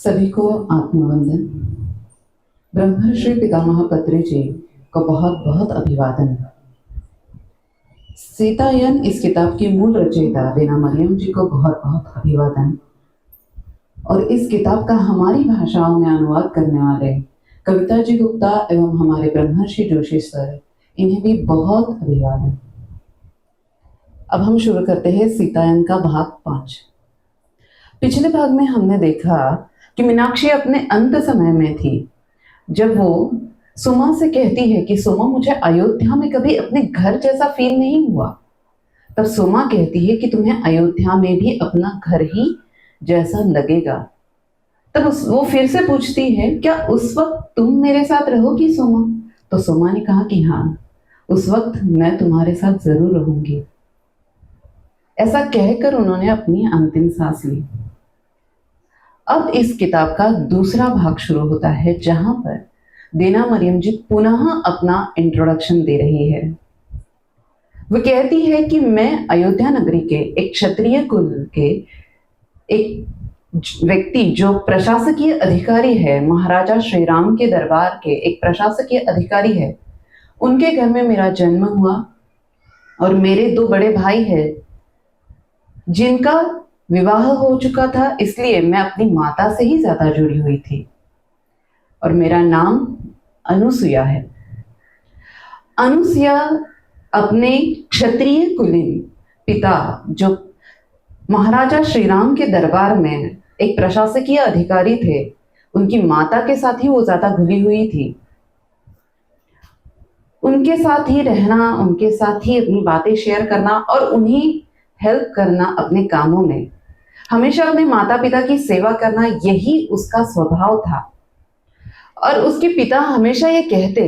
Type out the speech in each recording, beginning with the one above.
सभी को आत्मवंदन। ब्रह्मर्षि पितामह पत्री जी को बहुत बहुत अभिवादन। सीतायन इस किताब की मूल रचयिता रीना मरियम जी को बहुत बहुत अभिवादन। और इस किताब का हमारी भाषाओं में अनुवाद करने वाले कविता जी गुप्ता एवं हमारे ब्रह्मर्षि जोशी सर, इन्हें भी बहुत अभिवादन। अब हम शुरू करते हैं सीतायन का भाग 5। पिछले भाग में हमने देखा कि मीनाक्षी अपने अंत समय में थी, जब वो सुमा से कहती है कि सुमा, मुझे अयोध्या में कभी अपने घर जैसा फील नहीं हुआ। तब सुमा कहती है कि तुम्हें अयोध्या में भी अपना घर ही जैसा लगेगा। तब वो फिर से पूछती है, क्या उस वक्त तुम मेरे साथ रहोगी सुमा? तो सुमा ने कहा कि हाँ, उस वक्त मैं तुम्हारे साथ जरूर रहूंगी। ऐसा कहकर उन्होंने अपनी अंतिम सांस ली। अब इस किताब का दूसरा भाग शुरू होता है, जहां पर रीना मरियम जी पुनः अपना इंट्रोडक्शन दे रही है। वो कहती है कि मैं अयोध्या नगरी के एक क्षत्रिय कुल के एक व्यक्ति जो प्रशासकीय अधिकारी है, महाराजा श्री राम के दरबार के एक प्रशासकीय अधिकारी है, उनके घर में मेरा जन्म हुआ। और मेरे 2 बड़े भाई हैं जिनका विवाह हो चुका था, इसलिए मैं अपनी माता से ही ज्यादा जुड़ी हुई थी। और मेरा नाम अनुसुया है। अनुसुया अपने क्षत्रिय कुलीन पिता, जो महाराजा श्री राम के दरबार में एक प्रशासकीय अधिकारी थे, उनकी माता के साथ ही वो ज्यादा घुली हुई थी। उनके साथ ही रहना, उनके साथ ही अपनी बातें शेयर करना और उन्हें हेल्प करना अपने कामों में, हमेशा अपने माता पिता की सेवा करना, यही उसका स्वभाव था। और उसके पिता हमेशा ये कहते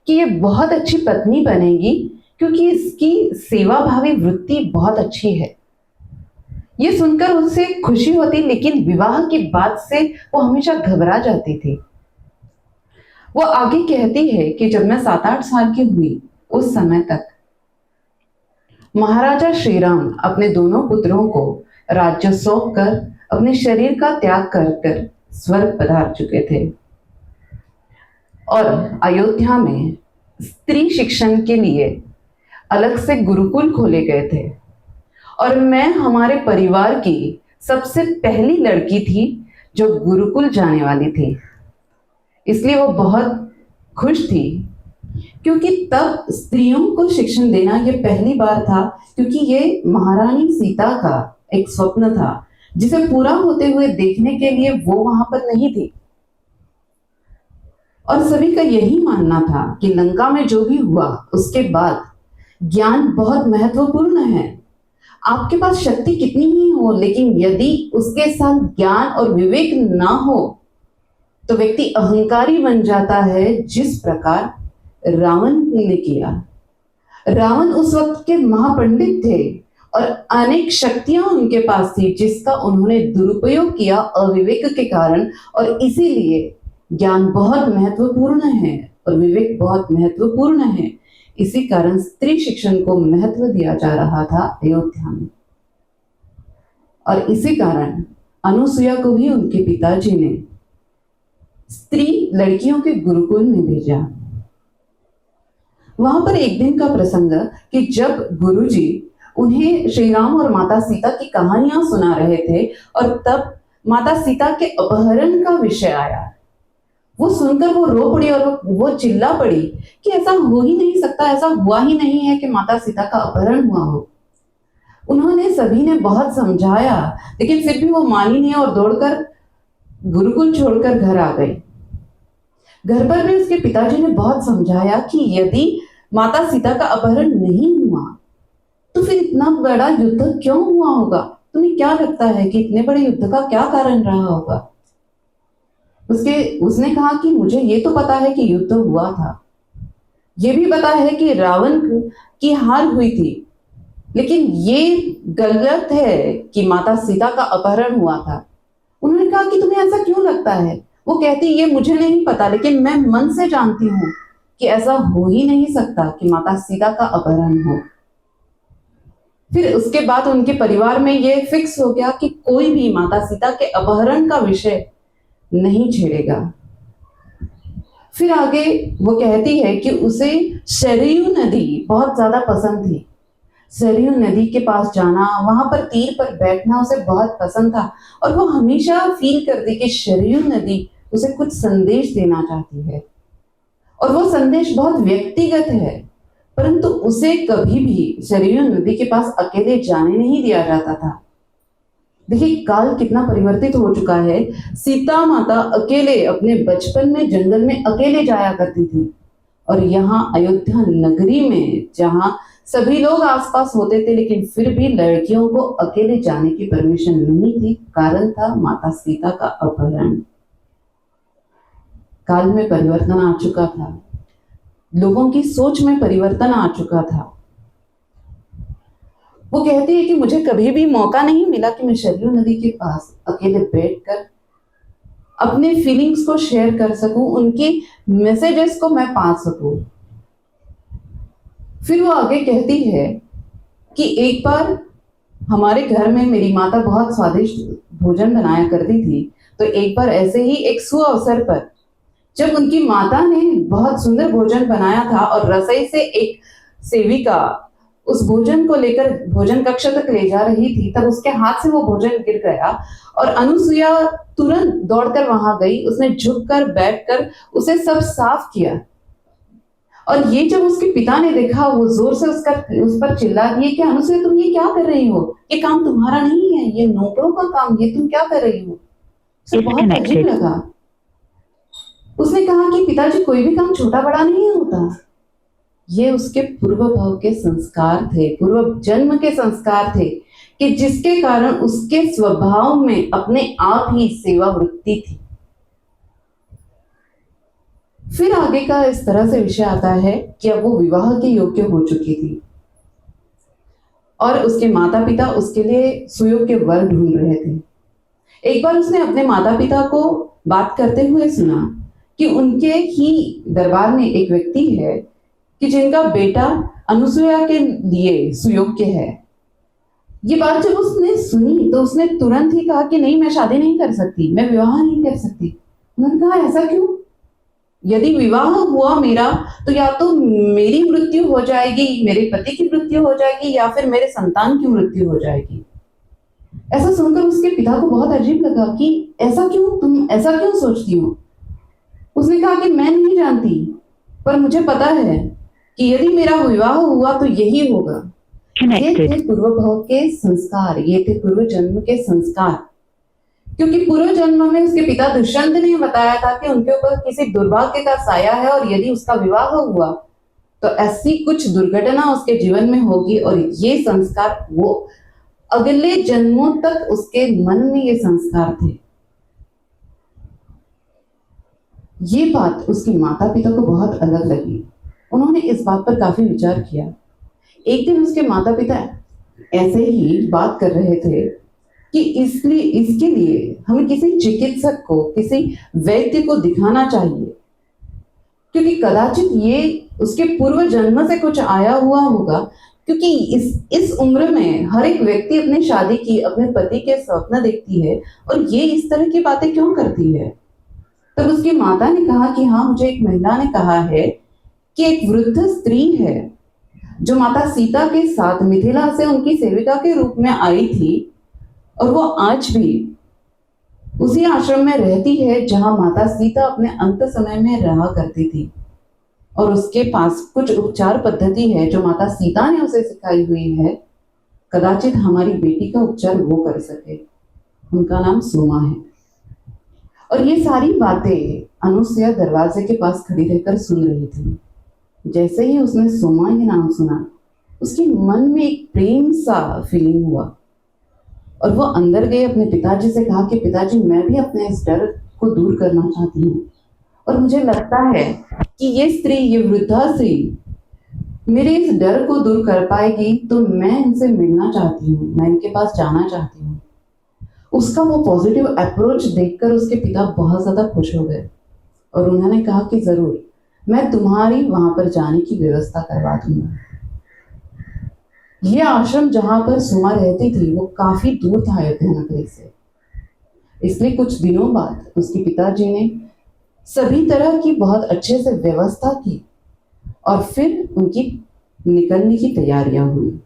कि ये बहुत अच्छी पत्नी बनेगी क्योंकि इसकी सेवा भावी वृत्ति बहुत अच्छी है। ये सुनकर उससे खुशी होती, लेकिन विवाह के बाद से वो हमेशा घबरा जाती थी। वो आगे कहती है कि जब मैं 7-8 साल की हुई, उस समय तक महाराजा श्रीराम अपने दोनों पुत्रों को राज्य सौंप कर अपने शरीर का त्याग कर स्वर्ग पधार चुके थे। और अयोध्या में स्त्री शिक्षण के लिए अलग से गुरुकुल खोले गए थे। और मैं हमारे परिवार की सबसे पहली लड़की थी जो गुरुकुल जाने वाली थी। इसलिए वो बहुत खुश थी, क्योंकि तब स्त्रियों को शिक्षण देना ये पहली बार था, क्योंकि ये महारानी सीता का एक स्वप्न था जिसे पूरा होते हुए देखने के लिए वो वहां पर नहीं थी। और सभी का यही मानना था कि लंका में जो भी हुआ उसके बाद ज्ञान बहुत महत्वपूर्ण है। आपके पास शक्ति कितनी ही हो, लेकिन यदि उसके साथ ज्ञान और विवेक ना हो तो व्यक्ति अहंकारी बन जाता है, जिस प्रकार रावण ने किया। रावण उस वक्त के महापंडित थे और अनेक शक्तियां उनके पास थी, जिसका उन्होंने दुरुपयोग किया अविवेक के कारण। और इसीलिए ज्ञान बहुत महत्वपूर्ण है और विवेक बहुत महत्वपूर्ण है। इसी कारण स्त्री शिक्षण को महत्व दिया जा रहा था अयोध्या में। और इसी कारण अनुसुया को भी उनके पिताजी ने स्त्री लड़कियों के गुरुकुल में भेजा। वहां पर एक दिन का प्रसंग कि जब गुरुजी उन्हें श्री राम और माता सीता की कहानियां सुना रहे थे, और तब माता सीता के अपहरण का विषय आया। वो सुनकर वो रो पड़ी और वो चिल्ला पड़ी कि ऐसा हो ही नहीं सकता, ऐसा हुआ ही नहीं है कि माता सीता का अपहरण हुआ हो। उन्होंने सभी ने बहुत समझाया, लेकिन फिर भी वो मानी नहीं और दौड़कर गुरुकुल छोड़कर घर आ गई। घर पर भी उसके पिताजी ने बहुत समझाया कि यदि माता सीता का अपहरण नहीं हुआ तो फिर इतना बड़ा युद्ध क्यों हुआ होगा? तुम्हें क्या लगता है कि इतने बड़े युद्ध का क्या कारण रहा होगा? उसने कहा कि मुझे ये तो पता है कि युद्ध हुआ था, ये भी पता है कि रावण की हार हुई थी, लेकिन ये गलत है कि माता सीता का अपहरण हुआ था। उन्होंने कहा कि तुम्हें ऐसा क्यों लगता है? वो कहती, ये मुझे नहीं पता, लेकिन मैं मन से जानती हूँ कि ऐसा हो ही नहीं सकता कि माता सीता का अपहरण हो। फिर उसके बाद उनके परिवार में ये फिक्स हो गया कि कोई भी माता सीता के अपहरण का विषय नहीं छेड़ेगा। फिर आगे वो कहती है कि उसे सरयू नदी बहुत ज्यादा पसंद थी। सरयू नदी के पास जाना, वहां पर तीर पर बैठना उसे बहुत पसंद था और वो हमेशा फील करती कि सरयू नदी उसे कुछ संदेश देना चाहती है और वो संदेश बहुत व्यक्तिगत है, परंतु उसे कभी भी सरयू नदी के पास अकेले जाने नहीं दिया जाता था। देखिए काल कितना परिवर्तित हो चुका है। सीता माता अकेले अपने बचपन में जंगल में अकेले जाया करती थी और यहाँ अयोध्या नगरी में जहाँ सभी लोग आसपास होते थे, लेकिन फिर भी लड़कियों को अकेले जाने की परमिशन नहीं थी। कारण था माता सीता का अपहरण। काल में परिवर्तन आ चुका था, लोगों की सोच में परिवर्तन आ चुका था। वो कहती है कि मुझे कभी भी मौका नहीं मिला कि मैं सरयू नदी के पास अकेले बैठकर अपने फीलिंग्स को शेयर कर सकूं, उनके मैसेजेस को मैं पा सकूं। फिर वो आगे कहती है कि एक बार हमारे घर में मेरी माता बहुत स्वादिष्ट भोजन बनाया करती थी, तो एक बार ऐसे ही एक सुअवसर पर जब उनकी माता ने बहुत सुंदर भोजन बनाया था और रसोई से एक सेविका उस भोजन को लेकर भोजन कक्ष तक ले जा रही थी, तब उसके हाथ से वो भोजन गिर गया और अनुसुईया तुरंत दौड़कर वहां गई। उसने झुककर बैठकर उसे सब साफ किया और ये जब उसके पिता ने देखा, वो जोर से उस पर चिल्ला दिए कि अनुसुईया तुम ये क्या कर रही हो, ये काम तुम्हारा नहीं है, ये नौकरों का काम, ये तुम क्या कर रही हो। उसे बहुत अजीब लगा। उसने कहा कि पिताजी कोई भी काम छोटा बड़ा नहीं होता। ये उसके पूर्व भाव के संस्कार थे, पूर्व जन्म के संस्कार थे कि जिसके कारण उसके स्वभाव में अपने आप ही सेवा वृत्ति थी। फिर आगे का इस तरह से विषय आता है कि अब वो विवाह के योग्य हो चुकी थी और उसके माता पिता उसके लिए सुयोग्य वर ढूंढ रहे थे। एक बार उसने अपने माता पिता को बात करते हुए सुना कि उनके ही दरबार में एक व्यक्ति है कि जिनका बेटा अनुसुईया के लिए सुयोग्य है। ये बात जब उसने सुनी तो उसने तुरंत ही कहा कि नहीं, मैं शादी नहीं कर सकती, मैं विवाह नहीं कर सकती। उन्होंने कहा ऐसा क्यों? यदि विवाह हुआ मेरा तो या तो मेरी मृत्यु हो जाएगी, मेरे पति की मृत्यु हो जाएगी, या फिर मेरे संतान की मृत्यु हो जाएगी। ऐसा सुनकर उसके पिता को बहुत अजीब लगा कि ऐसा क्यों, तुम ऐसा क्यों सोचती हो। उसने कहा कि मैं नहीं जानती, पर मुझे पता है कि यदि मेरा विवाह हुआ तो यही होगा। ये थे पूर्व भाव के संस्कार, ये थे पूर्व जन्म के संस्कार। क्योंकि पूर्व जन्म में उसके पिता दुष्यंत ने बताया था कि उनके ऊपर किसी दुर्भाग्य का साया है और यदि उसका विवाह हुआ तो ऐसी कुछ दुर्घटना उसके जीवन में होगी, और ये संस्कार वो अगले जन्मों तक उसके मन में ये संस्कार थे। ये बात उसके माता पिता को बहुत अलग लगी। उन्होंने इस बात पर काफी विचार किया। एक दिन उसके माता पिता ऐसे ही बात कर रहे थे कि इसके लिए हमें किसी चिकित्सक को, किसी वैद्य को दिखाना चाहिए, क्योंकि कदाचित ये उसके पूर्व जन्म से कुछ आया हुआ होगा। क्योंकि इस उम्र में हर एक व्यक्ति अपनी शादी की, अपने पति के स्वप्न देखती है, और ये इस तरह की बातें क्यों करती है। तब उसकी माता ने कहा कि हाँ, मुझे एक महिला ने कहा है कि एक वृद्ध स्त्री है जो माता सीता के साथ मिथिला से उनकी सेविका के रूप में आई थी, और वो आज भी उसी आश्रम में रहती है जहां माता सीता अपने अंत समय में रहा करती थी, और उसके पास कुछ उपचार पद्धति है जो माता सीता ने उसे सिखाई हुई है। कदाचित हमारी बेटी का उपचार वो कर सके। उनका नाम सोमा है। और ये सारी बातें अनुसुईया दरवाजे के पास खड़ी रहकर सुन रही थी। जैसे ही उसने सोमा ये नाम सुना, उसके मन में एक प्रेम सा फीलिंग हुआ, और वो अंदर गए, अपने पिताजी से कहा कि पिताजी, मैं भी अपने इस डर को दूर करना चाहती हूँ, और मुझे लगता है कि ये स्त्री, ये वृद्धा स्त्री मेरे इस डर को दूर कर पाएगी, तो मैं इनसे मिलना चाहती हूँ, मैं इनके पास जाना चाहती हूँ। उसका वो पॉजिटिव अप्रोच देखकर उसके पिता बहुत ज्यादा खुश हो गए, और उन्होंने कहा कि जरूर, मैं तुम्हारी वहां पर जाने की व्यवस्था करवा दूंगा। ये आश्रम जहां पर सुमा रहती थी वो काफी दूर था अयोध्या नगरी से, इसलिए कुछ दिनों बाद उसके पिताजी ने सभी तरह की बहुत अच्छे से व्यवस्था की और फिर उनकी निकलने की तैयारियां हुई।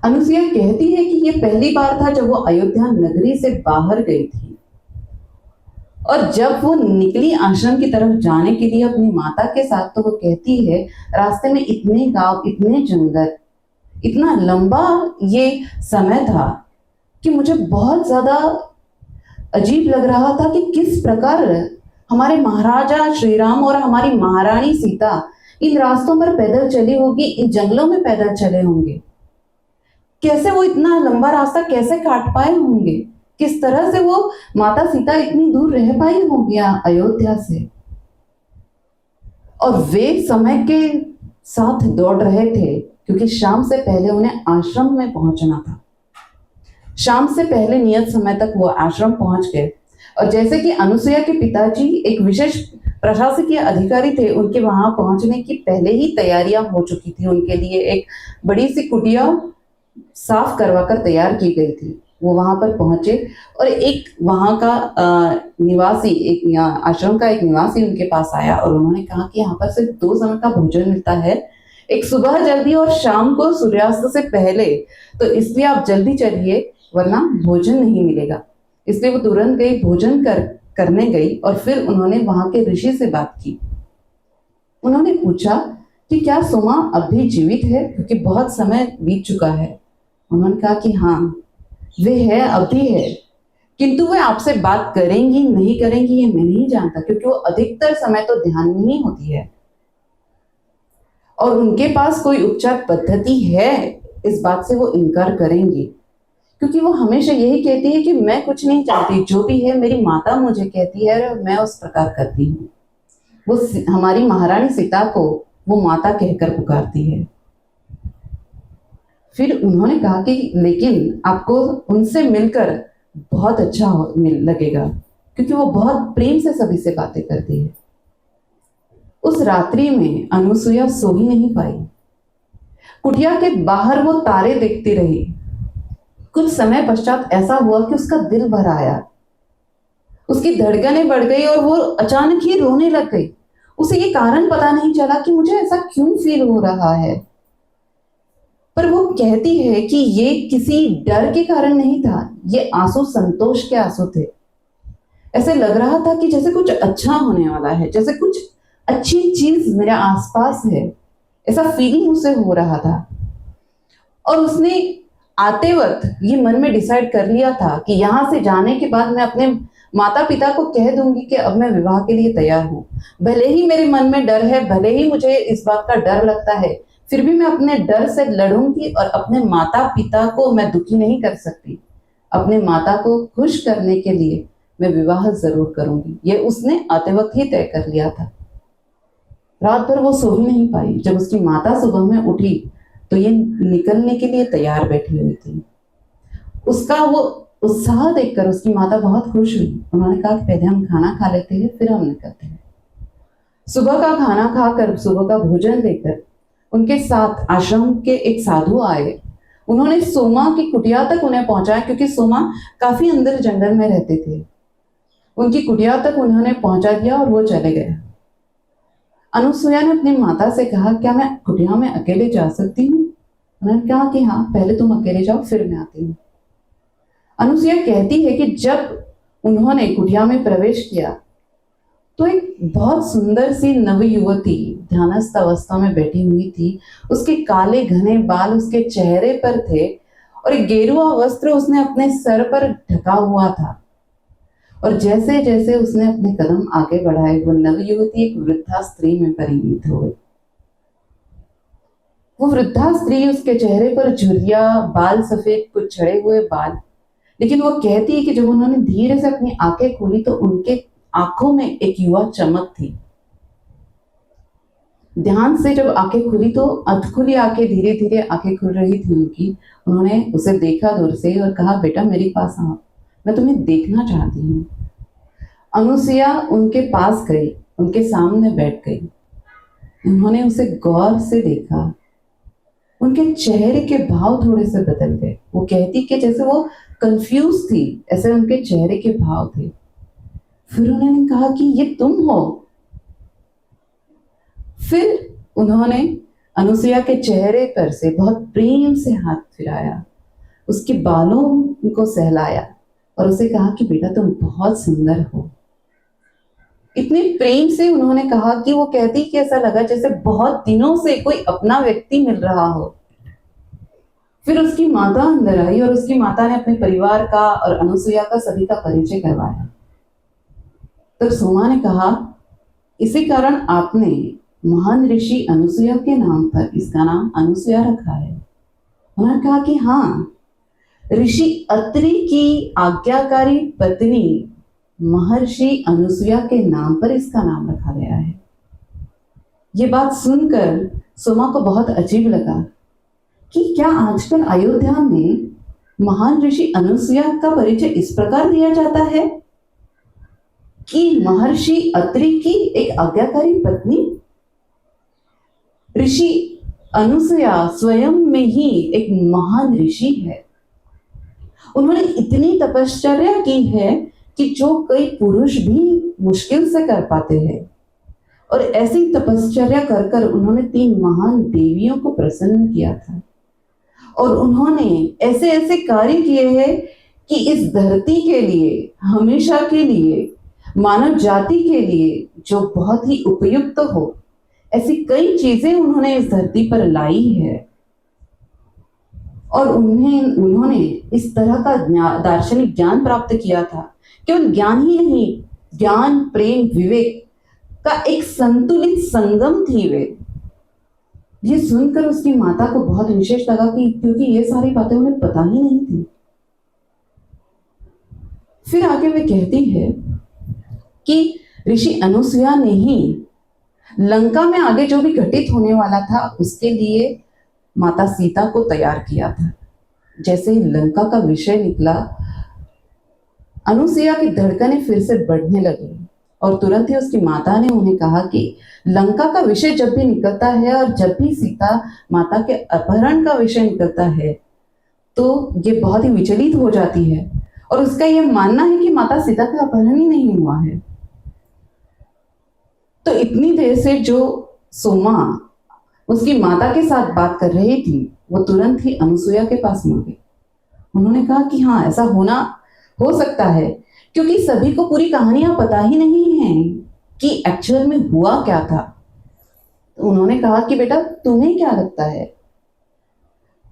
अनुसुईया कहती है कि ये पहली बार था जब वो अयोध्या नगरी से बाहर गई थी, और जब वो निकली आश्रम की तरफ जाने के लिए अपनी माता के साथ, तो वो कहती है रास्ते में इतने गांव, इतने जंगल, इतना लंबा ये समय था कि मुझे बहुत ज्यादा अजीब लग रहा था कि किस प्रकार हमारे महाराजा श्री राम और हमारी महारानी सीता इन रास्तों पर पैदल चली होगी, इन जंगलों में पैदल चले होंगे, कैसे वो इतना लंबा रास्ता कैसे काट पाए होंगे, किस तरह से वो माता सीता इतनी दूर रह पाई होंगी अयोध्या से। और वे समय के साथ दौड़ रहे थे क्योंकि शाम से पहले उन्हें आश्रम में पहुंचना था। शाम से पहले नियत समय तक वो आश्रम पहुंच गए, और जैसे कि अनुसुईया के पिताजी एक विशेष प्रशासकीय अधिकारी थे, उनके वहां पहुंचने की पहले ही तैयारियां हो चुकी थी। उनके लिए एक बड़ी सी कुटिया साफ करवाकर तैयार की गई थी। वो वहां पर पहुंचे और एक वहां का निवासी, एक आश्रम का एक निवासी उनके पास आया और उन्होंने कहा कि यहाँ पर सिर्फ 2 समय का भोजन मिलता है, एक सुबह जल्दी और शाम को सूर्यास्त से पहले, तो इसलिए आप जल्दी चलिए वरना भोजन नहीं मिलेगा। इसलिए वो तुरंत गई, भोजन करने गई और फिर उन्होंने वहां के ऋषि से बात की। उन्होंने पूछा कि क्या सोमा अब भी जीवित है, क्योंकि बहुत समय बीत चुका है। उन्होंने कहा कि हाँ वे है, अब भी है, किंतु वे आपसे बात करेंगी नहीं करेंगी ये मैं नहीं जानता, क्योंकि वो अधिकतर समय तो ध्यान में ही होती है और उनके पास कोई उपचार पद्धति है इस बात से वो इनकार करेंगी, क्योंकि वो हमेशा यही कहती है कि मैं कुछ नहीं चाहती, जो भी है मेरी माता मुझे कहती है और मैं उस प्रकार करती हूँ। वो हमारी महारानी सीता को वो माता कहकर पुकारती है। फिर उन्होंने कहा कि लेकिन आपको उनसे मिलकर बहुत अच्छा लगेगा, क्योंकि वो बहुत प्रेम से सभी से बातें करती है। उस रात्रि में अनुसुईया सो ही नहीं पाई। कुटिया के बाहर वो तारे देखती रही। कुछ समय पश्चात ऐसा हुआ कि उसका दिल भर आया, उसकी धड़कनें बढ़ गई और वो अचानक ही रोने लग गई। उसे ये कारण पता नहीं चला कि मुझे ऐसा क्यों फील हो रहा है, पर वो कहती है कि ये किसी डर के कारण नहीं था, ये आंसू संतोष के आंसू थे। ऐसे लग रहा था कि जैसे कुछ अच्छा होने वाला है, जैसे कुछ अच्छी चीज मेरे आसपास है, ऐसा फीलिंग उसे हो रहा था। और उसने आते वक्त ये मन में डिसाइड कर लिया था कि यहाँ से जाने के बाद मैं अपने माता पिता को कह दूंगी कि अब मैं विवाह के लिए तैयार हूँ। भले ही मेरे मन में डर है, भले ही मुझे इस बात का डर लगता है, फिर भी मैं अपने डर से लड़ूंगी और अपने माता पिता को मैं दुखी नहीं कर सकती। अपने माता को खुश करने के लिए मैं विवाह जरूर करूंगी। ये उसने आते वक्त ही तय कर लिया था। रात भर वो सो ही नहीं पाई। जब उसकी माता सुबह में उठी तो ये निकलने के लिए तैयार बैठी हुई थी। उसका वो उत्साह देखकर उसकी माता बहुत खुश हुई। उन्होंने कहा कि पहले हम खाना खा लेते हैं, फिर हम निकलते हैं। सुबह का खाना खाकर, सुबह का भोजन लेकर उनके साथ आश्रम के एक साधु आए। उन्होंने सोमा की कुटिया तक उन्हें पहुंचाया, क्योंकि सोमा काफी अंदर जंगल में रहते थे। उनकी कुटिया तक उन्होंने पहुंचा दिया और वो चले गए। अनुसुईया ने अपनी माता से कहा, क्या मैं कुटिया में अकेले जा सकती हूँ? उन्होंने कहा कि हाँ, पहले तुम अकेले जाओ, फिर मैं आती हूँ। अनुसुईया कहती है कि जब उन्होंने कुटिया में प्रवेश किया तो एक बहुत सुंदर सी नव युवती ध्यानस्थ अवस्था में बैठी हुई थी। उसके काले घने बाल उसके चेहरे पर थे और एक गेरुआ वस्त्र उसने अपने सर पर ढका हुआ था। और जैसे जैसे उसने अपने कदम आगे बढ़ाए, वो नव युवती एक वृद्धा स्त्री में परिणित हो गई। वो वृद्धा स्त्री, उसके चेहरे पर झुर्रिया बाल, सफेद कुछ छड़े हुए बाल, लेकिन वो कहती है कि जब उन्होंने धीरे से अपनी आंखें खोली तो उनके आंखों में एक युवा चमक थी। ध्यान से जब आंखें खुली तो अधखुली आंखें, धीरे धीरे आंखें खुल रही थी उनकी। उन्होंने उसे देखा दूर से और कहा, बेटा मेरे पास आओ, मैं तुम्हें देखना चाहती हूँ। अनुसुईया उनके पास गई, उनके सामने बैठ गई। उन्होंने उसे गौर से देखा। उनके चेहरे के भाव थोड़े से बदल गए। वो कहती कि जैसे वो कंफ्यूज थी, ऐसे उनके चेहरे के भाव थे। फिर उन्होंने कहा कि ये तुम हो? फिर उन्होंने अनुसुईया के चेहरे पर से बहुत प्रेम से हाथ फिराया, उसके बालों को सहलाया और उसे कहा कि बेटा तुम बहुत सुंदर हो। इतने प्रेम से उन्होंने कहा कि वो कहती कि ऐसा लगा जैसे बहुत दिनों से कोई अपना व्यक्ति मिल रहा हो। फिर उसकी माता अंदर आई और उसकी माता ने अपने परिवार का और अनुसुईया का सभी का परिचय करवाया। तब सोमा ने कहा, इसी कारण आपने महान ऋषि अनुसुईया के नाम पर इसका नाम अनुसुईया रखा है। उन्होंने कहा कि हाँ, ऋषि अत्रि की आज्ञाकारी पत्नी महर्षि अनुसुईया के नाम पर इसका नाम रखा गया है। ये बात सुनकर सोमा को बहुत अजीब लगा कि क्या आजकल अयोध्या में महान ऋषि अनुसुईया का परिचय इस प्रकार दिया जाता है कि महर्षि अत्रि की एक आज्ञाकारी पत्नी। ऋषि अनुसुईया स्वयं में ही एक महान ऋषि है। उन्होंने इतनी तपश्चर्या की है कि जो कई पुरुष भी मुश्किल से कर पाते हैं, और ऐसी तपश्चर्या कर कर उन्होंने 3 महान देवियों को प्रसन्न किया था। और उन्होंने ऐसे ऐसे कार्य किए हैं कि इस धरती के लिए, हमेशा के लिए, मानव जाति के लिए जो बहुत ही उपयुक्त हो, ऐसी कई चीजें उन्होंने इस धरती पर लाई है। और उन्होंने इस तरह का दार्शनिक ज्ञान प्राप्त किया था। केवल ज्ञान ही नहीं, ज्ञान, प्रेम, विवेक का एक संतुलित संगम थी वे। ये सुनकर उसकी माता को बहुत विशेष लगा कि क्योंकि ये सारी बातें उन्हें पता ही नहीं थी। फिर आगे वे कहती है कि ऋषि अनुसुईया ने ही लंका में आगे जो भी घटित होने वाला था उसके लिए माता सीता को तैयार किया था। जैसे ही लंका का विषय निकला, अनुसुईया की धड़कनें फिर से बढ़ने लगी और तुरंत ही उसकी माता ने उन्हें कहा कि लंका का विषय जब भी निकलता है और जब भी सीता माता के अपहरण का विषय निकलता है तो ये बहुत ही विचलित हो जाती है और उसका यह मानना है कि माता सीता का अपहरण ही नहीं हुआ है। तो इतनी देर से जो सोमा उसकी माता के साथ बात कर रही थी वो तुरंत ही अनुसुईया के पास मुड़ गई। उन्होंने कहा कि हाँ, ऐसा हो सकता है, क्योंकि सभी को पूरी कहानियां पता ही नहीं है कि एक्चुअल में हुआ क्या था। तो उन्होंने कहा कि बेटा तुम्हें क्या लगता है,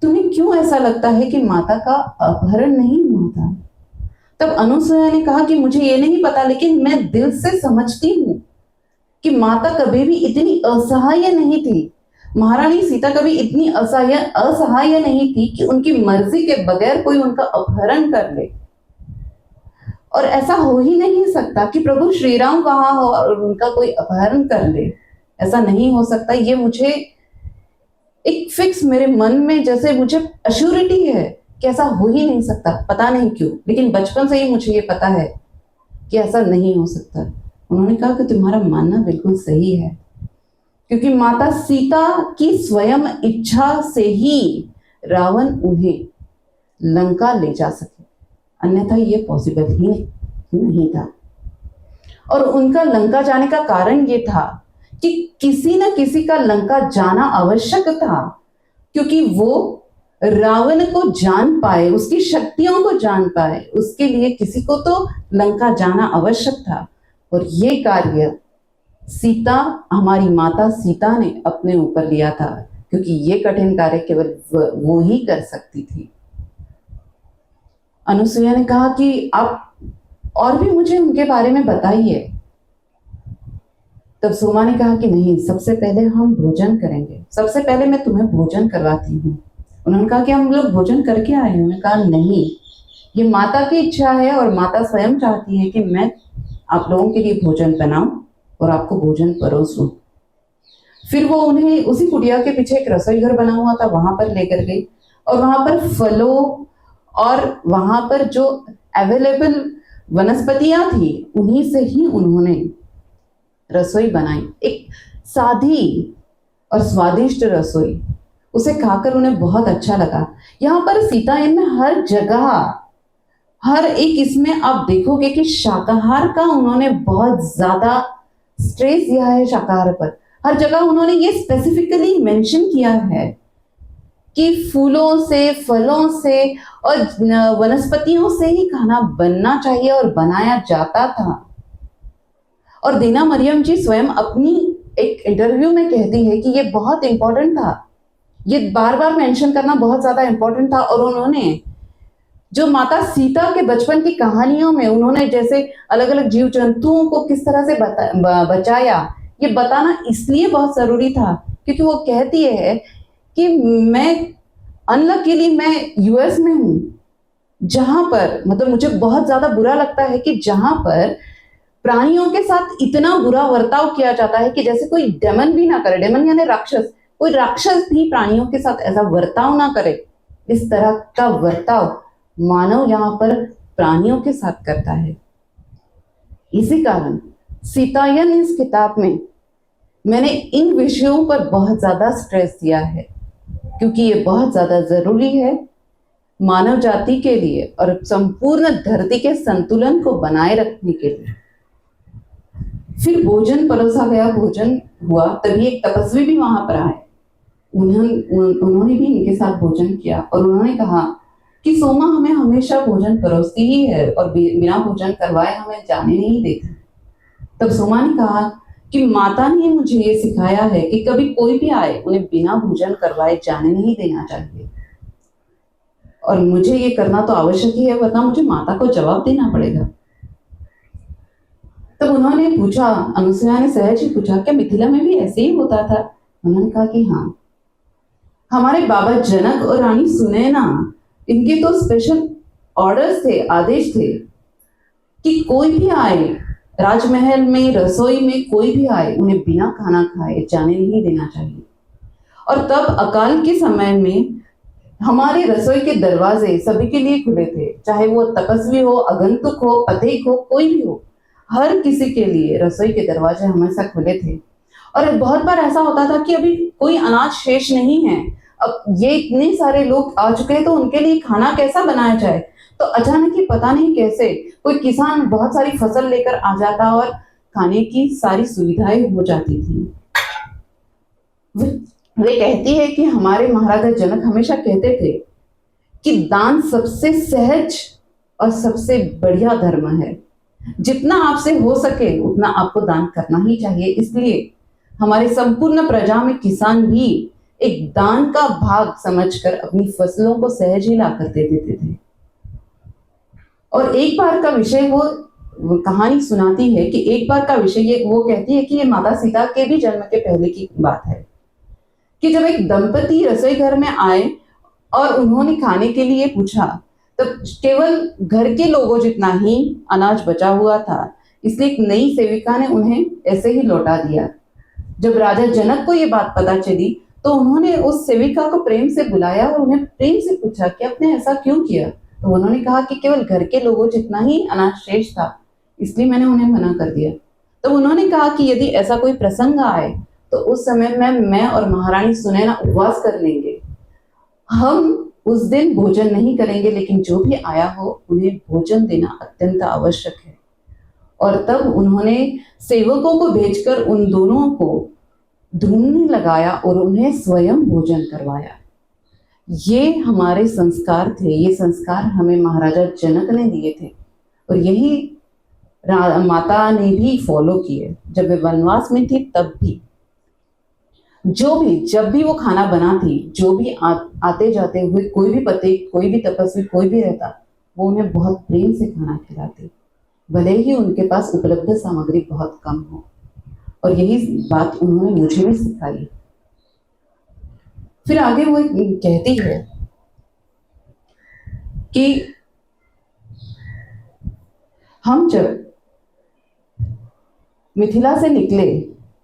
तुम्हें क्यों ऐसा लगता है कि माता का अपहरण नहीं हुआ था? तब अनुसुईया ने कहा कि मुझे ये नहीं पता, लेकिन मैं दिल से समझती हूँ कि माता कभी भी इतनी असहाय नहीं थी। महारानी सीता कभी इतनी असहाय नहीं थी कि उनकी मर्जी के बगैर कोई उनका अपहरण कर ले। और ऐसा हो ही नहीं सकता कि प्रभु श्री राम वहां हो और उनका कोई अपहरण कर ले। ऐसा नहीं हो सकता। ये मुझे एक फिक्स मेरे मन में जैसे मुझे अश्योरिटी है कि ऐसा हो ही नहीं सकता। पता नहीं क्यों, लेकिन बचपन से ही मुझे ये पता है कि ऐसा नहीं हो सकता। उन्होंने कहा कि तुम्हारा मानना बिल्कुल सही है, क्योंकि माता सीता की स्वयं इच्छा से ही रावण उन्हें लंका ले जा सके, अन्यथा ये पॉसिबल ही नहीं था। और उनका लंका जाने का कारण ये था कि किसी न किसी का लंका जाना आवश्यक था, क्योंकि वो रावण को जान पाए, उसकी शक्तियों को जान पाए, उसके लिए किसी को तो लंका जाना आवश्यक था। और ये कार्य सीता, हमारी माता सीता ने अपने ऊपर लिया था, क्योंकि ये कठिन कार्य केवल वो ही कर सकती थी। अनुसुईया ने कहा कि आप और भी मुझे उनके बारे में बताइए। तब सोमा ने कहा कि नहीं, सबसे पहले हम भोजन करेंगे, सबसे पहले मैं तुम्हें भोजन करवाती हूँ। उन्होंने कहा कि हम लोग भोजन करके आए हैं। उन्होंने कहा नहीं, ये माता की इच्छा है और माता स्वयं चाहती है कि मैं आप लोगों के लिए भोजन बनाऊं और आपको भोजन परोसूं। फिर वो उन्हें उसी कुटिया के पीछे एक रसोई घर बना हुआ था, वहां पर लेकर गई और वहां पर फलों और वहां पर जो अवेलेबल वनस्पतियां थी उन्हीं से ही उन्होंने रसोई बनाई। एक सादी और स्वादिष्ट रसोई। उसे खाकर उन्हें बहुत अच्छा लगा। यहाँ पर सीतायन में हर जगह, हर एक इसमें आप देखोगे कि शाकाहार का उन्होंने बहुत ज्यादा स्ट्रेस दिया है। शाकाहार पर हर जगह उन्होंने ये स्पेसिफिकली मेंशन किया है कि फूलों से, फलों से और वनस्पतियों से ही खाना बनना चाहिए और बनाया जाता था। और दीना मरियम जी स्वयं अपनी एक इंटरव्यू में कहती है कि ये बहुत इंपॉर्टेंट था, ये बार बार मेंशन करना बहुत ज्यादा इंपॉर्टेंट था। और उन्होंने जो माता सीता के बचपन की कहानियों में उन्होंने जैसे अलग अलग जीव जंतुओं को किस तरह से बचाया, ये बताना इसलिए बहुत जरूरी था क्योंकि वो कहती है कि मैं अनलकीली मैं यूएस में हूं, जहां पर मतलब मुझे बहुत ज्यादा बुरा लगता है कि जहां पर प्राणियों के साथ इतना बुरा बर्ताव किया जाता है कि जैसे कोई डेमन भी ना करे, डेमन यानी राक्षस, कोई राक्षस भी प्राणियों के साथ ऐसा बर्ताव ना करे। इस तरह का बर्ताव मानव यहाँ पर प्राणियों के साथ करता है। इसी कारण सीतायन इस किताब में मैंने इन विषयों पर बहुत ज्यादा स्ट्रेस दिया है क्योंकि ये बहुत ज्यादा जरूरी है मानव जाति के लिए और संपूर्ण धरती के संतुलन को बनाए रखने के लिए। फिर भोजन परोसा गया, भोजन हुआ, तभी एक तपस्वी भी वहां पर आए। उन्होंने भी इनके साथ भोजन किया और उन्होंने कहा कि सोमा हमें हमेशा भोजन परोसती ही है और बिना भोजन करवाए हमें जाने नहीं देती। तब सोमा ने कहा कि माता ने मुझे ये सिखाया है कि कभी कोई भी आए उन्हें बिना भोजन करवाए जाने नहीं देना चाहिए और मुझे ये करना तो आवश्यक ही है, वरना मुझे माता को जवाब देना पड़ेगा। तब उन्होंने पूछा, अनुसुईया ने सहज ही पूछा, क्या मिथिला में भी ऐसे ही होता था? उन्होंने कहा कि हाँ, हमारे बाबा जनक और रानी सुनैना, इनके तो स्पेशल ऑर्डर्स थे, आदेश थे कि कोई भी आए राजमहल में, रसोई में कोई भी आए उन्हें बिना खाना खाए जाने नहीं देना चाहिए। और तब अकाल के समय में हमारे रसोई के दरवाजे सभी के लिए खुले थे, चाहे वो तपस्वी हो, आगंतुक हो, पथिक हो, कोई भी हो, हर किसी के लिए रसोई के दरवाजे हमेशा खुले थे। और बहुत बार ऐसा होता था कि अभी कोई अनाज शेष नहीं है, अब ये इतने सारे लोग आ चुके हैं तो उनके लिए खाना कैसा बनाया जाए। तो अचानक ही पता नहीं कैसे कोई किसान बहुत सारी फसल लेकर आ जाता और खाने की सारी सुविधाएं हो जाती थी। वे कहती है कि हमारे महाराजा जनक हमेशा कहते थे कि दान सबसे सहज और सबसे बढ़िया धर्म है, जितना आपसे हो सके उतना आपको दान करना ही चाहिए। इसलिए हमारे संपूर्ण प्रजा में किसान भी एक दान का भाग समझकर अपनी फसलों को सहज ही लाकर दे देते थे। और एक बार का विषय वो कहानी सुनाती है कि एक बार का विषय ये वो कहती है कि ये माता सीता के भी जन्म के पहले की बात है कि जब एक दंपति रसोई घर में आए और उन्होंने खाने के लिए पूछा, तब केवल घर के लोगों जितना ही अनाज बचा हुआ था, इसलिए एक नई सेविका ने उन्हें ऐसे ही लौटा दिया। जब राजा जनक को ये बात पता चली तो उन्होंने उस सेविका को प्रेम से बुलाया और उन्हें प्रेम से पूछा कि आपने ऐसा क्यों किया। तो उन्होंने कहा कि केवल घर के लोगों जितना ही अनाज शेष था, इसलिए मैंने उन्हें मना कर दिया। तो उन्होंने कहा कि यदि ऐसा कोई प्रसंग आए तो उस समय में मैं और महारानी सुनैना उपवास कर लेंगे, हम उस दिन भोजन नहीं करेंगे, लेकिन जो भी आया हो उन्हें भोजन देना अत्यंत आवश्यक है। और तब उन्होंने सेवकों को भेजकर उन दोनों को ढूंढने लगाया और उन्हें स्वयं भोजन करवाया। ये हमारे संस्कार थे, ये संस्कार हमें महाराजा जनक ने दिए थे और यही माता ने भी फॉलो किए। जब वे वनवास में थी तब भी जब भी वो खाना बनाती, जो भी आते जाते हुए कोई भी पथिक, कोई भी तपस्वी, कोई भी रहता, वो उन्हें बहुत प्रेम से खाना खिलाती, भले ही उनके पास उपलब्ध सामग्री बहुत कम हो। और यही बात उन्होंने मुझे भी सिखाई। फिर आगे वो कहती है कि हम जब मिथिला से निकले,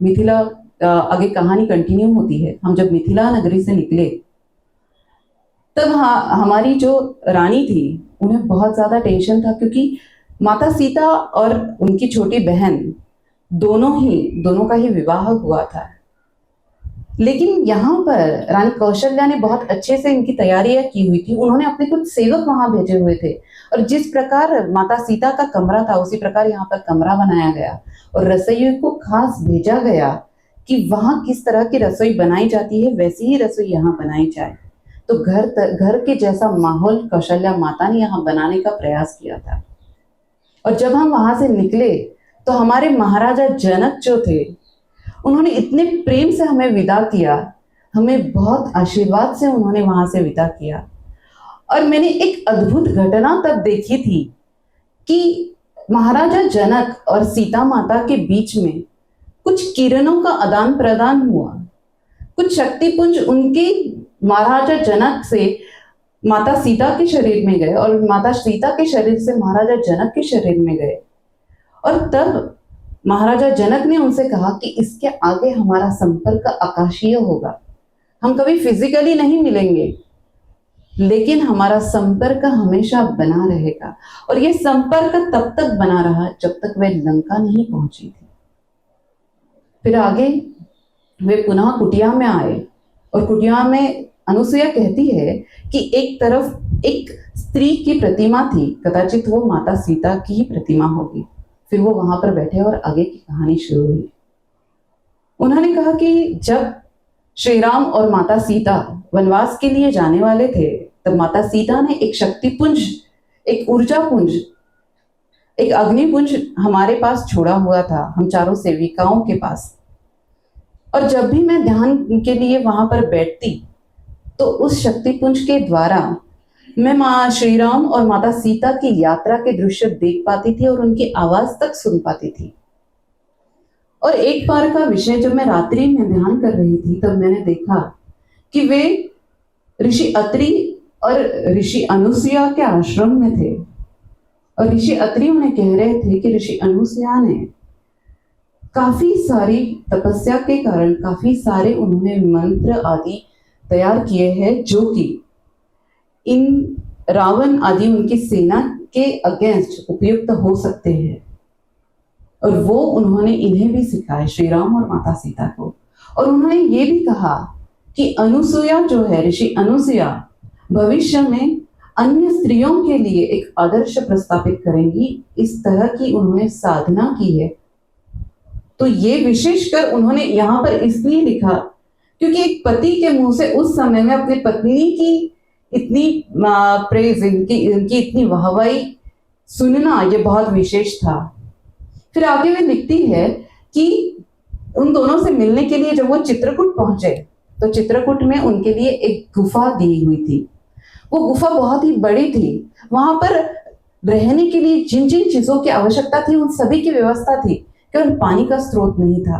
मिथिला आगे कहानी कंटिन्यू होती है, हम जब मिथिला नगरी से निकले तब हमारी जो रानी थी उन्हें बहुत ज्यादा टेंशन था क्योंकि माता सीता और उनकी छोटी बहन दोनों का ही विवाह हुआ था। लेकिन यहाँ पर रानी कौशल्या ने बहुत अच्छे से इनकी तैयारियां की हुई थी। उन्होंने अपने कुछ सेवक वहां भेजे हुए थे और जिस प्रकार माता सीता का कमरा था उसी प्रकार यहाँ पर कमरा बनाया गया और रसोइयों को खास भेजा गया कि वहां किस तरह की रसोई बनाई जाती है वैसी ही रसोई यहाँ बनाई जाए। तो घर के जैसा माहौल कौशल्या माता ने यहाँ बनाने का प्रयास किया था। और जब हम वहां से निकले तो हमारे महाराजा जनक जो थे उन्होंने इतने प्रेम से हमें विदा किया, हमें बहुत आशीर्वाद से उन्होंने वहां से विदा किया। और मैंने एक अद्भुत घटना तब देखी थी कि महाराजा जनक और सीता माता के बीच में कुछ किरणों का आदान प्रदान हुआ। कुछ शक्तिपुंज उनके महाराजा जनक से माता सीता के शरीर में गए और माता सीता के शरीर से महाराजा जनक के शरीर में गए। और तब महाराजा जनक ने उनसे कहा कि इसके आगे हमारा संपर्क आकाशीय होगा, हम कभी फिजिकली नहीं मिलेंगे लेकिन हमारा संपर्क हमेशा बना रहेगा। और ये संपर्क तब तक बना रहा जब तक वे लंका नहीं पहुंची थी। फिर आगे वे पुनः कुटिया में आए और कुटिया में अनुसुईया कहती है कि एक तरफ एक स्त्री की प्रतिमा थी, कदाचित वो माता सीता की ही प्रतिमा होगी। फिर वो वहां पर बैठे और आगे की कहानी शुरू हुई। उन्होंने कहा कि जब श्री राम और माता सीता वनवास के लिए जाने वाले थे तब माता सीता ने एक शक्तिपुंज, एक ऊर्जा पुंज, एक अग्निपुंज हमारे पास छोड़ा हुआ था, हम चारों सेविकाओं के पास। और जब भी मैं ध्यान के लिए वहां पर बैठती तो उस शक्तिपुंज के द्वारा मैं माँ श्री राम और माता सीता की यात्रा के दृश्य देख पाती थी और उनकी आवाज तक सुन पाती थी। और एक बार का विषय जब मैं रात्रि में ध्यान कर रही थी तब मैंने देखा कि वे ऋषि अत्रि और ऋषि अनुसुईया के आश्रम में थे और ऋषि अत्रि उन्हें कह रहे थे कि ऋषि अनुसुईया ने काफी सारी तपस्या के कारण काफी सारे उन्होंने मंत्र आदि तैयार किए हैं जो कि इन रावण आदि उनकी सेना के अगेंस्ट उपयुक्त हो सकते हैं। और वो उन्होंने इन्हें भी सिखाए, श्री राम और माता सीता को। और उन्होंने ये भी कहा कि अनुसुईया जो है, ऋषि अनुसुईया भविष्य में अन्य स्त्रियों के लिए एक आदर्श प्रस्थापित करेंगी। इस तरह की उन्होंने साधना की है। तो ये विशेषकर उन्होंने यहाँ पर इसलिए लिखा क्योंकि एक पति के मुंह से उस समय में अपनी पत्नी की इतनी प्रेज, इनकी इतनी वाहवाही सुनना ये बहुत विशेष था। फिर आगे वे लिखती है कि उन दोनों से मिलने के लिए जब वो चित्रकूट पहुंचे तो चित्रकूट में उनके लिए एक गुफा दी हुई थी। वो गुफा बहुत ही बड़ी थी। वहां पर रहने के लिए जिन जिन चीजों की आवश्यकता थी उन सभी की व्यवस्था थी, केवल पानी का स्रोत नहीं था।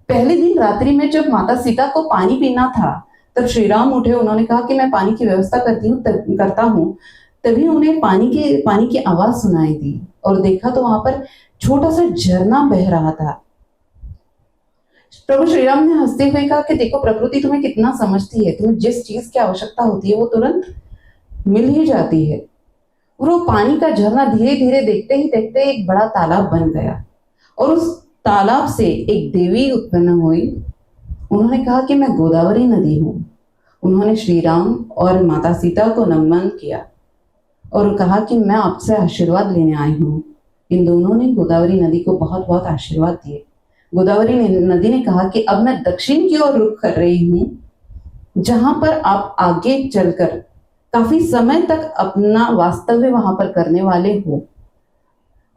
पहले दिन रात्रि में जब माता सीता को पानी पीना था तब श्री राम उठे, उन्होंने कहा कि मैं पानी की व्यवस्था करता हूँ। तभी उन्हें पानी की आवाज सुनाई दी और देखा तो वहां पर छोटा सा झरना बह रहा था। प्रभु श्री राम ने हंसते हुए कहा कि देखो प्रकृति तुम्हें कितना समझती है, तुम्हें जिस चीज की आवश्यकता होती है वो तुरंत मिल ही जाती है। और वो पानी का झरना धीरे धीरे देखते ही देखते एक बड़ा तालाब बन गया और उस तालाब से एक देवी उत्पन्न हुई। उन्होंने कहा कि मैं गोदावरी नदी हूँ। उन्होंने श्री राम और माता सीता को नमन किया और कहा कि मैं आपसे आशीर्वाद लेने आई हूँ। इन दोनों ने गोदावरी नदी को बहुत बहुत आशीर्वाद दिए। गोदावरी नदी ने कहा कि अब मैं दक्षिण की ओर रुख कर रही हूँ, जहां पर आप आगे चलकर काफी समय तक अपना वास्तव्य वहां पर करने वाले हो।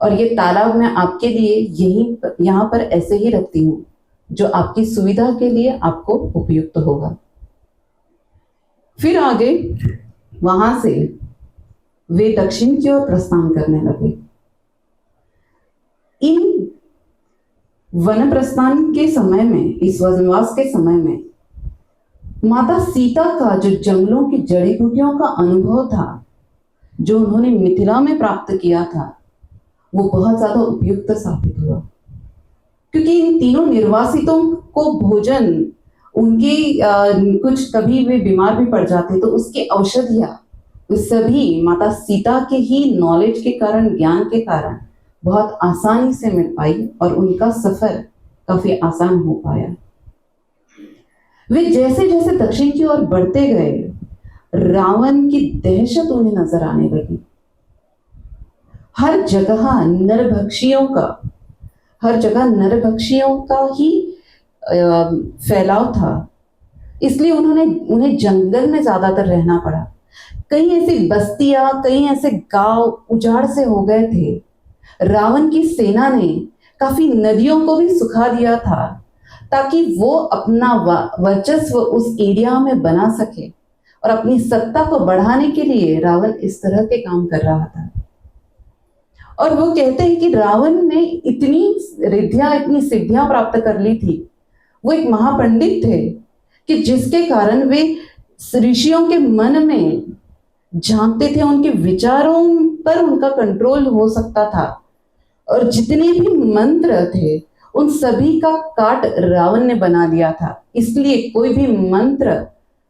और ये तालाब मैं आपके लिए यहाँ पर ऐसे ही रखती हूँ जो आपकी सुविधा के लिए आपको उपयुक्त होगा। फिर आगे वहां से वे दक्षिण की ओर प्रस्थान करने लगे। इन वन प्रस्थान के समय में, इस वनवास के समय में माता सीता का जो जंगलों की जड़ी बूटियों का अनुभव था जो उन्होंने मिथिला में प्राप्त किया था वो बहुत ज्यादा उपयुक्त साबित हुआ। क्योंकि इन तीनों निर्वासितों को भोजन, उनकी कुछ कभी वे बीमार भी पड़ जाते तो उसकी औषधियां सभी माता सीता के ही नॉलेज के कारण, ज्ञान के कारण बहुत आसानी से मिल पाई और उनका सफर काफी आसान हो पाया। वे जैसे जैसे दक्षिण की ओर बढ़ते गए, रावण की दहशत उन्हें नजर आने लगी। हर जगह नरभक्षियों का ही फैलाव था। इसलिए उन्हें जंगल में ज्यादातर रहना पड़ा। कई ऐसी बस्तियां, कई ऐसे गांव उजाड़ से हो गए थे। रावण की सेना ने काफी नदियों को भी सुखा दिया था ताकि वो अपना वर्चस्व उस एरिया में बना सके, और अपनी सत्ता को बढ़ाने के लिए रावण इस तरह के काम कर रहा था। और वो कहते हैं कि रावण ने इतनी रिद्धियां, इतनी सिद्धियां प्राप्त कर ली थी, वो एक महापंडित थे कि जिसके कारण वे ऋषियों के मन में झांकते थे, उनके विचारों पर उनका कंट्रोल हो सकता था, और जितने भी मंत्र थे उन सभी का काट रावण ने बना लिया था। इसलिए कोई भी मंत्र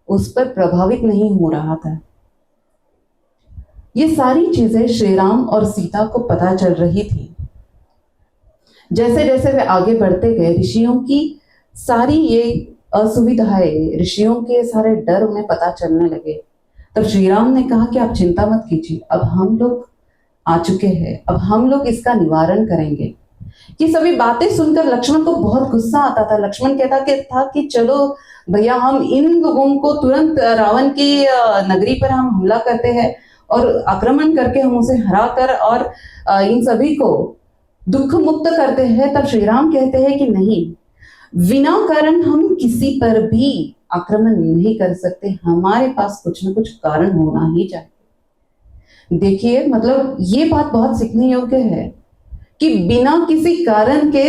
उस पर प्रभावित नहीं हो रहा था। ये सारी चीजें श्री राम और सीता को पता चल रही थी। जैसे जैसे वे आगे बढ़ते गए, ऋषियों की सारी ये असुविधाएं, ऋषियों के सारे डर उन्हें पता चलने लगे। तब श्री राम ने कहा कि आप चिंता मत कीजिए, अब हम लोग आ चुके हैं, अब हम लोग इसका निवारण करेंगे। ये सभी बातें सुनकर लक्ष्मण को बहुत गुस्सा आता था। लक्ष्मण कहता था कि चलो भैया, हम इन लोगों को तुरंत रावण की नगरी पर हम हमला करते हैं और आक्रमण करके हम उसे हरा कर और इन सभी को दुख मुक्त करते हैं। तब श्री राम कहते हैं कि नहीं, बिना कारण हम किसी पर भी आक्रमण नहीं कर सकते, हमारे पास कुछ न कुछ कारण होना ही चाहिए। देखिए, मतलब ये बात बहुत सीखने योग्य है कि बिना किसी कारण के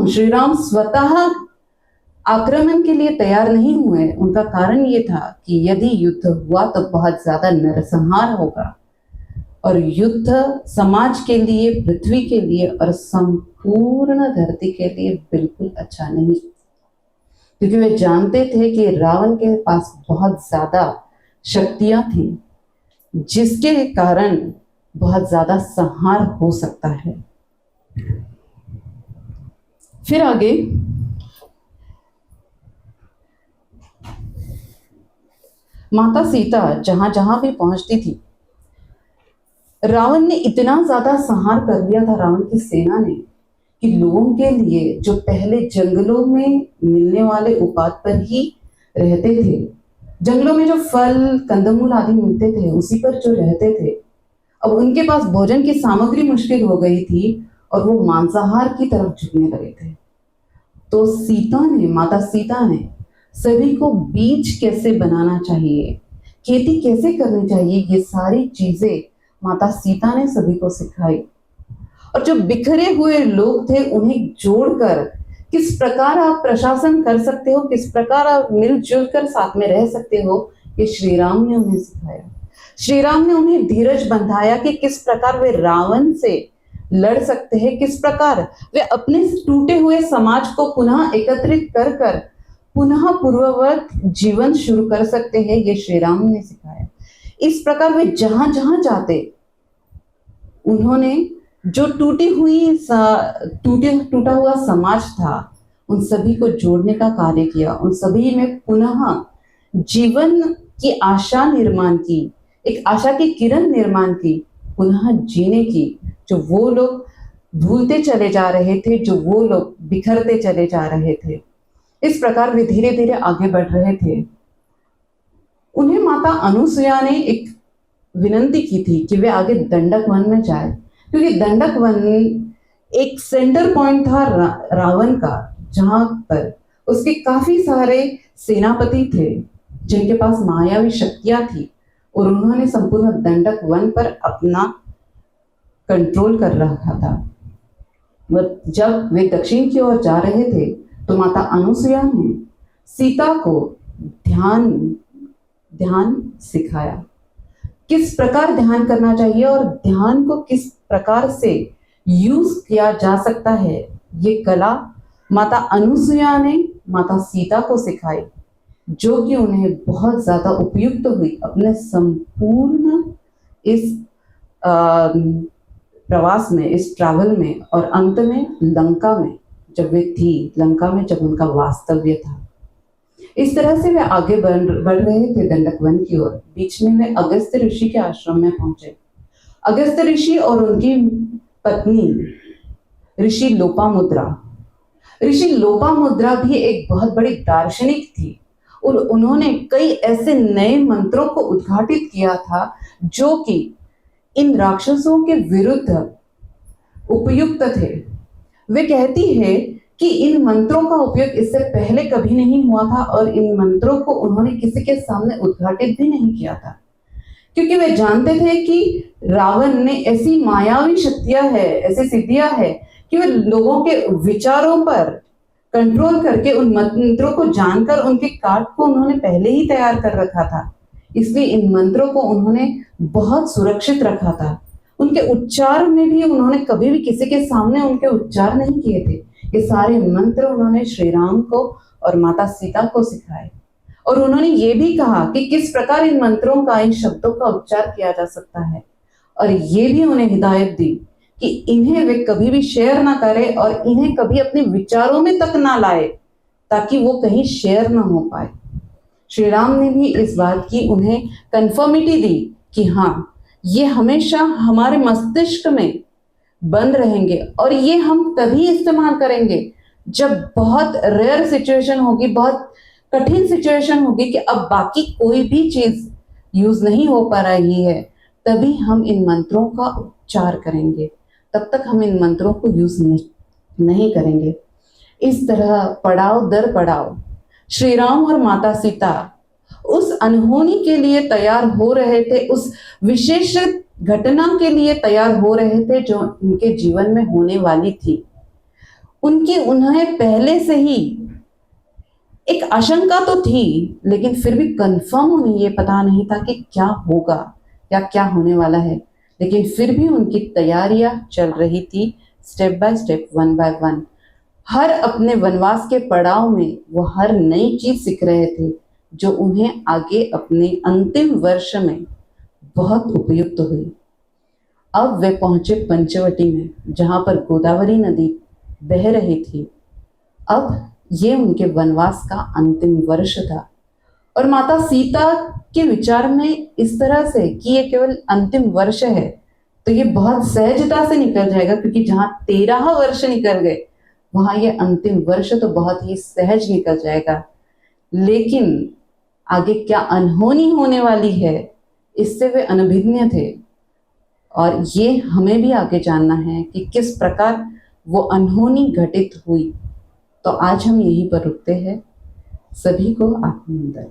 श्री राम स्वतः आक्रमण के लिए तैयार नहीं हुए। उनका कारण ये था कि यदि युद्ध हुआ तो बहुत ज्यादा नरसंहार होगा, और युद्ध समाज के लिए, पृथ्वी के लिए और संपूर्ण धरती के लिए बिल्कुल अच्छा नहीं, क्योंकि वे जानते थे कि रावण के पास बहुत ज्यादा शक्तियां थी, जिसके कारण बहुत ज्यादा संहार हो सकता है। फिर आगे माता सीता जहां जहां भी पहुंचती थी, रावण ने इतना ज्यादा संहार कर लिया था, रावण की सेना ने, कि लोगों के लिए जो पहले जंगलों में मिलने वाले उपात पर ही रहते थे, जंगलों में जो फल कंदमूल आदि मिलते थे उसी पर जो रहते थे, अब उनके पास भोजन की सामग्री मुश्किल हो गई थी और वो मांसाहार की तरफ झुकने लगे थे। तो माता सीता ने सभी को बीज कैसे बनाना चाहिए, खेती कैसे करनी चाहिए, ये सारी चीजें माता सीता ने सभी को सिखाई। और जो बिखरे हुए लोग थे उन्हें जोड़कर किस प्रकार आप प्रशासन कर सकते हो, किस प्रकार आप मिलजुल कर साथ में रह सकते हो, ये श्री राम ने उन्हें सिखाया। श्री राम ने उन्हें धीरज बंधाया कि किस प्रकार वे रावण से लड़ सकते हैं, किस प्रकार वे अपने टूटे हुए समाज को पुनः एकत्रित कर कर पुनः पूर्ववत जीवन शुरू कर सकते हैं, ये श्री राम ने सिखाया। इस प्रकार वे जहां जहां जाते, उन्होंने जो टूटा हुआ समाज था उन सभी को जोड़ने का कार्य किया, उन सभी में पुनः जीवन की आशा निर्माण की, एक आशा की किरण निर्माण की, पुनः जीने की, जो वो लोग भूलते चले जा रहे थे, जो वो लोग बिखरते चले जा रहे थे। इस प्रकार वे धीरे धीरे आगे बढ़ रहे थे। उन्हें माता अनुसुया ने एक विनंती की थी कि वे आगे दंडक वन में जाए, क्योंकि दंडक वन एक सेंटर पॉइंट था रावण का, जहां पर उसके काफी सारे सेनापति थे जिनके पास मायावी शक्तियां थी, और उन्होंने संपूर्ण दंडक वन पर अपना कंट्रोल कर रखा था। जब वे दक्षिण की ओर जा रहे थे तो माता अनुसुया ने सीता को ध्यान सिखाया, किस प्रकार ध्यान करना चाहिए और ध्यान को किस प्रकार से यूज किया जा सकता है, ये कला माता अनुसुया ने माता सीता को सिखाई, जो कि उन्हें बहुत ज्यादा उपयुक्त हुई अपने संपूर्ण इस प्रवास में, इस ट्रैवल में, और अंत में लंका में जब वे थी, लंका में जब उनका वास्तव्य था। इस तरह से वे आगे बढ़ रहे थे दंडक वन की ओर। बीच में वे अगस्त्य ऋषि के आश्रम में पहुंचे। अगस्त्य ऋषि और उनकी पत्नी ऋषि लोपामुद्रा भी एक बहुत बड़ी दार्शनिक थी और उन्होंने कई ऐसे नए मंत्रों को उद्घाटित किया था जो कि इन राक्षसों के विरुद्ध उपयुक्त थे। वे कहती है कि इन मंत्रों का उपयोग इससे पहले कभी नहीं हुआ था और इन मंत्रों को उन्होंने किसी के सामने उद्घाटित भी नहीं किया था, क्योंकि वे जानते थे कि रावण ने ऐसी मायावी शक्तियां है, ऐसी सिद्धियां है कि वे लोगों के विचारों पर कंट्रोल करके उन मंत्रों को जानकर उनके कार्ड को उन्होंने पहले ही तैयार कर रखा था। इसलिए इन मंत्रों को उन्होंने बहुत सुरक्षित रखा था। उनके उच्चार में भी उन्होंने कभी भी किसी के सामने उनके उच्चार नहीं किए थे। ये सारे मंत्र उन्होंने श्री राम को और माता सीता को सिखाए और उन्होंने ये भी कहा कि किस प्रकार इन मंत्रों का, इन शब्दों का उच्चार किया जा सकता है, और ये भी उन्हें हिदायत दी कि इन्हें वे कभी भी शेयर ना करें और इन्हें कभी अपने विचारों में तक ना लाए, ताकि वो कहीं शेयर ना हो पाए। श्री राम ने भी इस बात की उन्हें कंफर्मिटी दी कि हाँ, ये हमेशा हमारे मस्तिष्क में बंद रहेंगे और ये हम तभी इस्तेमाल करेंगे जब बहुत रेयर सिचुएशन होगी, बहुत कठिन सिचुएशन होगी कि अब बाकी कोई भी चीज यूज नहीं हो पा रही है, तभी हम इन मंत्रों का उच्चार करेंगे। तब तक हम इन मंत्रों को यूज नहीं करेंगे। इस तरह पड़ाव दर पड़ाव श्री राम और माता सीता उस अनहोनी के लिए तैयार हो रहे थे, उस विशेष घटना के लिए तैयार हो रहे थे जो उनके जीवन में होने वाली थी। उन्हें पहले से ही एक आशंका तो थी, लेकिन फिर भी कंफर्म उन्हें ये पता नहीं था कि क्या होगा या क्या होने वाला है। लेकिन फिर भी उनकी तैयारियां चल रही थी, step by step, one by one. हर अपने वनवास के पड़ाव में वो हर नई चीज सीख रहे थे जो उन्हें आगे अपने अंतिम वर्ष में बहुत उपयुक्त हुई। अब वे पहुंचे पंचवटी में, जहां पर गोदावरी नदी बह रही थी। अब ये उनके वनवास का अंतिम वर्ष था और माता सीता के विचार में इस तरह से कि ये केवल अंतिम वर्ष है तो ये बहुत सहजता से निकल जाएगा, क्योंकि जहां 13 वर्ष निकल गए वहां ये अंतिम वर्ष तो बहुत ही सहज निकल जाएगा। लेकिन आगे क्या अनहोनी होने वाली है, इससे वे अनभिज्ञ थे और ये हमें भी आगे जानना है कि किस प्रकार वो अनहोनी घटित हुई। तो आज हम यहीं पर रुकते हैं। सभी को आत्मनिंदन।